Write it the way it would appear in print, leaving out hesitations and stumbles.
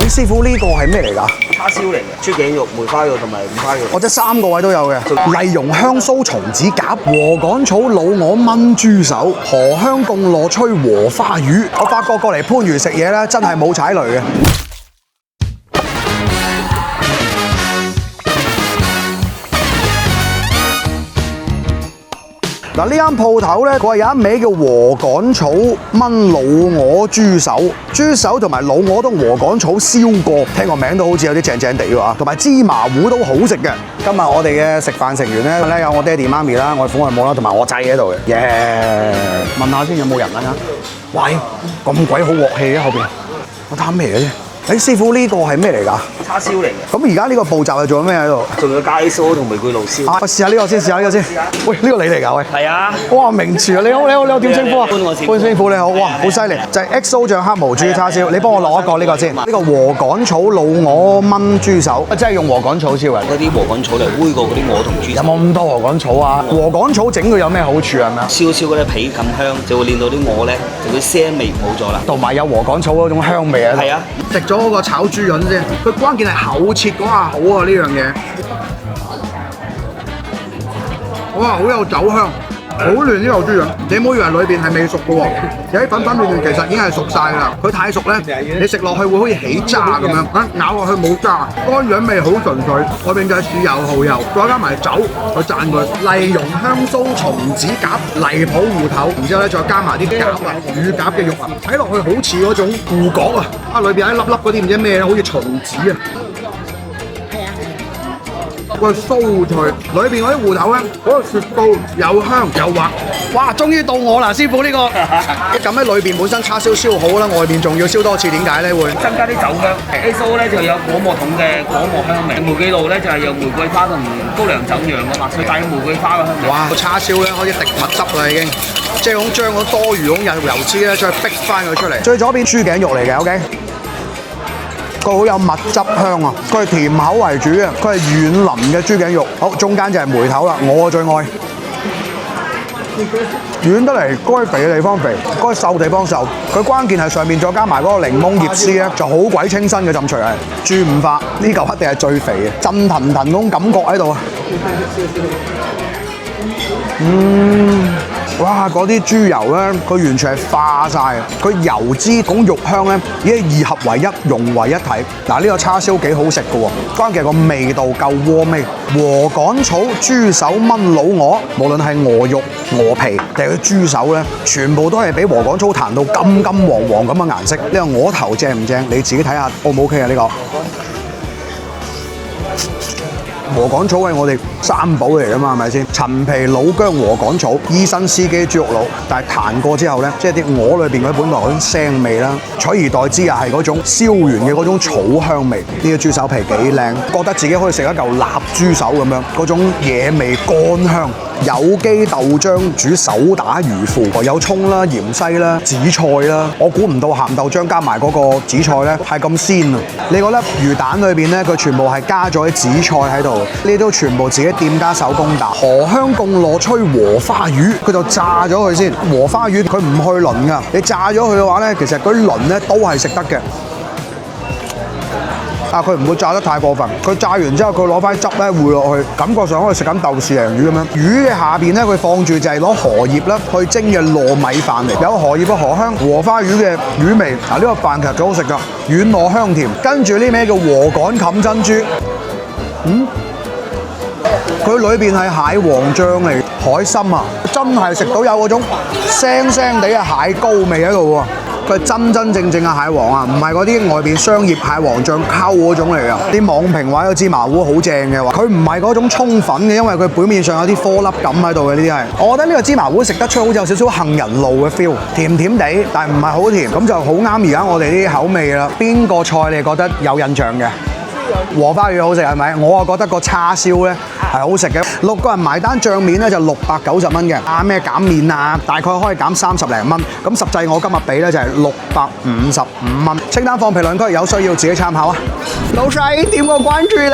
師傅呢個係咩嚟㗎？叉燒嚟嘅，豬頸肉、梅花肉同埋五花肉。我即係3個位都有嘅。麗蓉香酥松子鴿、禾稈草老鵝炆豬手、荷香貢螺炊禾花魚。我發覺過嚟番禺食嘢咧，真係冇踩雷嘅。嗱，呢間鋪頭咧，佢係有一味叫禾稈草炆老鵝豬手，豬手同埋老鵝都禾稈草燒過，聽個名都好似有啲正正地喎，同埋芝麻糊都好食嘅。今日我哋嘅食飯成員咧有我爹哋媽咪啦、外父外母啦，同埋我仔喺度嘅。問下先有冇人啊？喂，咁鬼好鑊氣嘅後邊，我貪咩嘅啫？師傅呢個係咩嚟㗎？叉燒嚟嘅。咁而家呢個步驟係做緊咩喺度？仲有咖喱酥同玫瑰露燒。我試下呢個先，試下呢個先。喂，呢個你嚟㗎？喂。係啊。哇，名廚啊！你好，點稱呼啊？潘我師傅。潘師傅你好，哇，好犀利！就係 XO 醬黑毛豬叉燒，你幫我攞一個呢個先。呢個禾稈草老鵝炆豬手，即係用禾稈草燒嘅。嗰啲禾稈草嚟煨過嗰啲鵝同豬。有冇咁多禾稈草啊？禾稈草整佢有咩好處係咪啊？燒嗰啲皮咁香，就會令到啲鵝咧就會腥味冇咗啦。同埋有禾稈草嗰種香味啊！係啊。食咗嗰個炒豬潤先，佢關鍵係厚切嗰下好啊！呢樣嘢，哇，好有酒香，好嫩呢嚿豬潤。你唔好以為裏邊係未熟嘅喎，有啲粉粉嫩嫩其實已經係熟晒㗎啦。佢太熟咧，你食落去會好似起渣咁樣，咬落去冇渣，乾潤味好純粹。外邊就係豉油、蠔油，再加埋酒去讚佢。麗蓉香酥松子鴿、荔浦芋頭，然之後咧再加埋啲鴿啊、乳鴿嘅肉啊，睇落去好似嗰種芋角啊！裏邊有一粒粒嗰啲唔知咩咧，好似松子啊！個酥脆，裏邊嗰啲芋頭咧，嗰個雪糕又香又滑。哇！終於到我啦，師傅呢個。咁喺裏邊本身叉燒燒好啦，外邊仲要燒多次，點解咧？會增加啲酒香。XO 咧就有果木桶嘅果木香味，玫瑰露咧就係有玫瑰花同高粱酒釀嘅嘛，佢帶有玫瑰花嘅香味。哇！個叉燒咧開始滴蜜汁啦，已經，即係咁將嗰多餘嗰油脂咧再逼翻佢出嚟。最左邊豬頸肉嚟嘅 ，OK。佢好有蜜汁香啊！佢係甜口為主嘅，佢係軟腍嘅豬頸肉。好，中間就係梅頭啦，我最愛。軟得嚟，該肥嘅地方肥，該瘦嘅地方瘦。佢關鍵係上面再加埋嗰個檸檬葉絲咧，就好鬼清新嘅浸除係。豬五花呢嚿一定係最肥嘅，震騰騰嗰種感覺喺度啊！哇！嗰啲豬油咧，佢完全係化晒，佢油脂嗰肉香咧已經二合為一，融為一體。嗱，呢個叉燒幾好食嘅喎，關鍵係個味道夠鍋味。禾稈草豬手炆老鵝，無論係鵝肉、鵝皮定係豬手咧，全部都係俾禾稈草彈到金金黃黃咁嘅顏色。呢個鵝頭正唔正？你自己睇下 O 唔 OK 啊？呢個禾稈草係我哋三寶嚟㗎嘛，係咪先？陳皮、老薑、禾稈草、醫生司機豬肉佬，但係彈過之後咧，即係啲鵝裏邊嗰本來嗰種腥味啦，取而代之啊係嗰種燒完嘅嗰種草香味。呢個豬手皮幾靚，覺得自己可以食一嚿臘豬手咁樣，嗰種野味乾香。有機豆漿煮手打魚腐，有葱啦、芫茜啦、紫菜啦。我估唔到鹹豆漿加埋嗰個紫菜咧係咁鮮啊！你嗰粒魚蛋裏邊咧，佢全部係加咗啲紫菜喺度，呢啲都全部自己店家手工打。荷香貢螺炊禾花魚，佢就炸咗佢先。禾花魚佢唔去鱗㗎，你炸咗佢嘅話咧，其實嗰啲鱗咧都係食得嘅。佢唔會炸得太過分，佢炸完之後佢攞翻汁咧匯落去，感覺上好似食緊豆豉鯪魚咁樣。魚嘅下邊咧佢放住就係攞荷葉啦去蒸嘅糯米飯嚟，有荷葉嘅荷香、禾花魚嘅魚味。呢個飯其實幾好食㗎，軟糯香甜。跟住呢味叫禾稈冚珍珠，佢裏邊係蟹黃醬嚟，海參啊，真係食到有嗰種腥腥地嘅蟹膏味喺度喎。佢係真真正正嘅蟹黃啊，唔係嗰啲外邊商業蟹黃醬溝嗰種嚟㗎。啲網評話個芝麻糊好正嘅話，佢唔係嗰種沖粉嘅，因為佢表面上有啲顆粒感喺度嘅。呢啲係，我覺得呢個芝麻糊食得出好似有少少杏仁露嘅 feel， 甜甜地，但係唔係好甜，咁就好啱而家我哋啲口味啦。邊個菜你覺得有印象嘅？禾花魚好食係咪？我啊覺得個叉燒咧係好食嘅。6個人埋單，醬面咧就690蚊嘅。咩減免啊？大概可以減30零蚊。咁實際我今日俾咧就係655蚊。清單放評論區，有需要自己參考啊！老細點個關注咧！